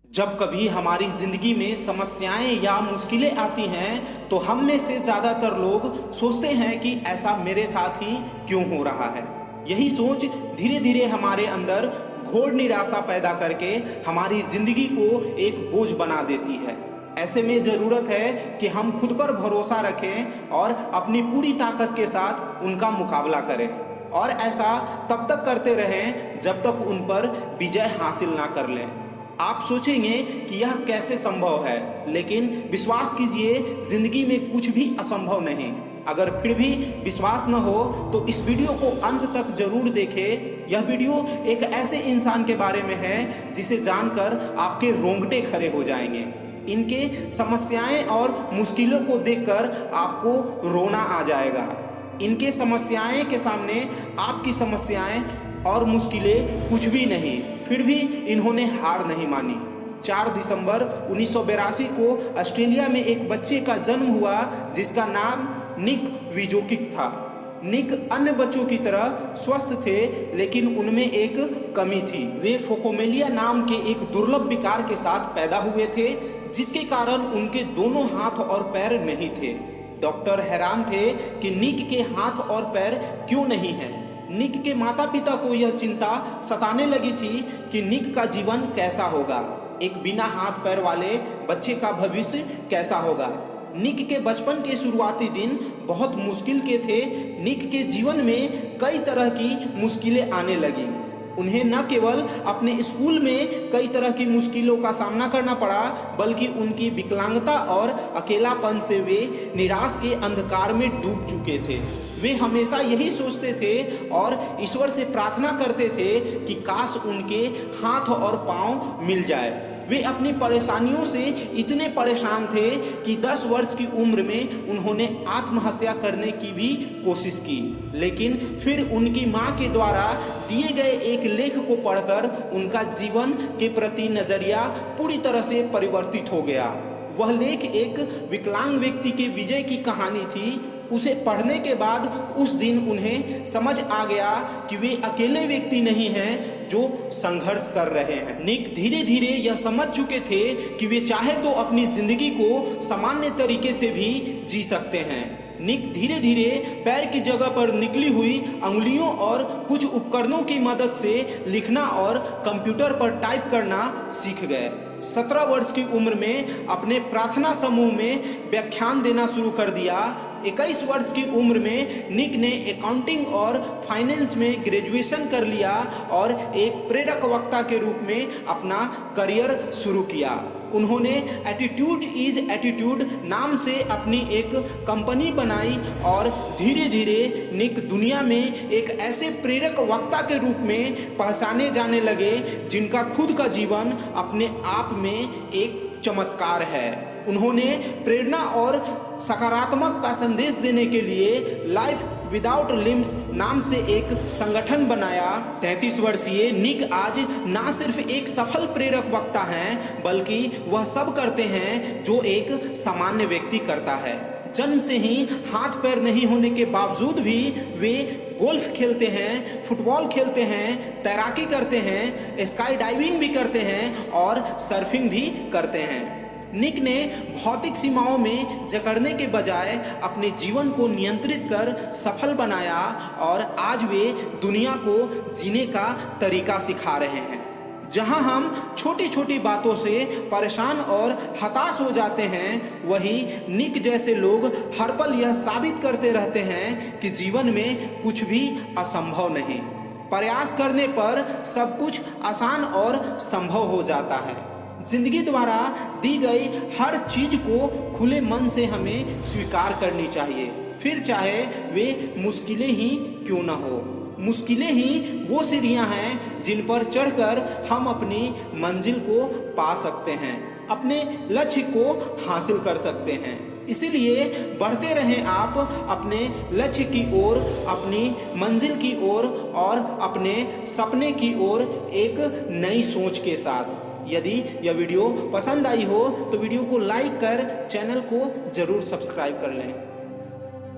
जब कभी हमारी जिंदगी में समस्याएं या मुश्किलें आती हैं तो हम में से ज़्यादातर लोग सोचते हैं कि ऐसा मेरे साथ ही क्यों हो रहा है। यही सोच धीरे धीरे हमारे अंदर घोर निराशा पैदा करके हमारी जिंदगी को एक बोझ बना देती है। ऐसे में ज़रूरत है कि हम खुद पर भरोसा रखें और अपनी पूरी ताकत के साथ उनका मुकाबला करें, और ऐसा तब तक करते रहें जब तक उन पर विजय हासिल ना कर लें। आप सोचेंगे कि यह कैसे संभव है, लेकिन विश्वास कीजिए, जिंदगी में कुछ भी असंभव नहीं। अगर फिर भी विश्वास न हो तो इस वीडियो को अंत तक जरूर देखें। यह वीडियो एक ऐसे इंसान के बारे में है जिसे जानकर आपके रोंगटे खड़े हो जाएंगे। इनके समस्याएं और मुश्किलों को देखकर आपको रोना आ जाएगा। इनके समस्याएं के सामने आपकी समस्याएं और मुश्किलें कुछ भी नहीं, फिर भी इन्होंने हार नहीं मानी। 4 दिसंबर 1982 को ऑस्ट्रेलिया में एक बच्चे का जन्म हुआ जिसका नाम निक विजोकिक था। निक अन्य बच्चों की तरह स्वस्थ थे, लेकिन उनमें एक कमी थी। वे फोकोमेलिया नाम के एक दुर्लभ विकार के साथ पैदा हुए थे, जिसके कारण उनके दोनों हाथ और पैर नहीं थे। डॉक्टर हैरान थे कि निक के हाथ और पैर क्यों नहीं हैं। निक के माता पिता को यह चिंता सताने लगी थी कि निक का जीवन कैसा होगा, एक बिना हाथ पैर वाले बच्चे का भविष्य कैसा होगा। निक के बचपन के शुरुआती दिन बहुत मुश्किल के थे। निक के जीवन में कई तरह की मुश्किलें आने लगी। उन्हें न केवल अपने स्कूल में कई तरह की मुश्किलों का सामना करना पड़ा, बल्कि उनकी विकलांगता और अकेलापन से वे निराश के अंधकार में डूब चुके थे। वे हमेशा यही सोचते थे और ईश्वर से प्रार्थना करते थे कि काश उनके हाथ और पांव मिल जाए। वे अपनी परेशानियों से इतने परेशान थे कि 10 वर्ष की उम्र में उन्होंने आत्महत्या करने की भी कोशिश की, लेकिन फिर उनकी मां के द्वारा दिए गए एक लेख को पढ़कर उनका जीवन के प्रति नजरिया पूरी तरह से परिवर्तित हो गया। वह लेख एक विकलांग व्यक्ति के विजय की कहानी थी। उसे पढ़ने के बाद उस दिन उन्हें समझ आ गया कि वे अकेले व्यक्ति नहीं हैं जो संघर्ष कर रहे हैं। निक धीरे धीरे यह समझ चुके थे कि वे चाहे तो अपनी जिंदगी को सामान्य तरीके से भी जी सकते हैं। निक धीरे धीरे पैर की जगह पर निकली हुई अंगुलियों और कुछ उपकरणों की मदद से लिखना और कंप्यूटर पर टाइप करना सीख गए। 17 वर्ष की उम्र में अपने प्रार्थना समूह में व्याख्यान देना शुरू कर दिया। 21 वर्ष की उम्र में निक ने अकाउंटिंग और फाइनेंस में ग्रेजुएशन कर लिया और एक प्रेरक वक्ता के रूप में अपना करियर शुरू किया। उन्होंने एटीट्यूड इज एटीट्यूड नाम से अपनी एक कंपनी बनाई और धीरे धीरे निक दुनिया में एक ऐसे प्रेरक वक्ता के रूप में पहचाने जाने लगे जिनका खुद का जीवन अपने आप में एक चमत्कार है। उन्होंने प्रेरणा और सकारात्मक का संदेश देने के लिए लाइफ विदाउट लिम्स नाम से एक संगठन बनाया। 33 वर्षीय निक आज ना सिर्फ एक सफल प्रेरक वक्ता हैं, बल्कि वह सब करते हैं जो एक सामान्य व्यक्ति करता है। जन्म से ही हाथ पैर नहीं होने के बावजूद भी वे गोल्फ खेलते हैं, फुटबॉल खेलते हैं, तैराकी करते हैं, स्काई डाइविंग भी करते हैं और सर्फिंग भी करते हैं। निक ने भौतिक सीमाओं में जकड़ने के बजाय अपने जीवन को नियंत्रित कर सफल बनाया और आज वे दुनिया को जीने का तरीका सिखा रहे हैं। जहां हम छोटी छोटी बातों से परेशान और हताश हो जाते हैं, वही निक जैसे लोग हर पल यह साबित करते रहते हैं कि जीवन में कुछ भी असंभव नहीं। प्रयास करने पर सब कुछ आसान और संभव हो जाता है। जिंदगी द्वारा दी गई हर चीज को खुले मन से हमें स्वीकार करनी चाहिए, फिर चाहे वे मुश्किलें ही क्यों न हो। मुश्किलें ही वो सीढ़ियां हैं जिन पर चढ़कर हम अपनी मंजिल को पा सकते हैं, अपने लक्ष्य को हासिल कर सकते हैं। इसीलिए बढ़ते रहें आप अपने लक्ष्य की ओर, अपनी मंजिल की ओर और अपने सपने की ओर एक नई सोच के साथ। यदि यह वीडियो पसंद आई हो तो वीडियो को लाइक कर चैनल को जरूर सब्सक्राइब कर लें।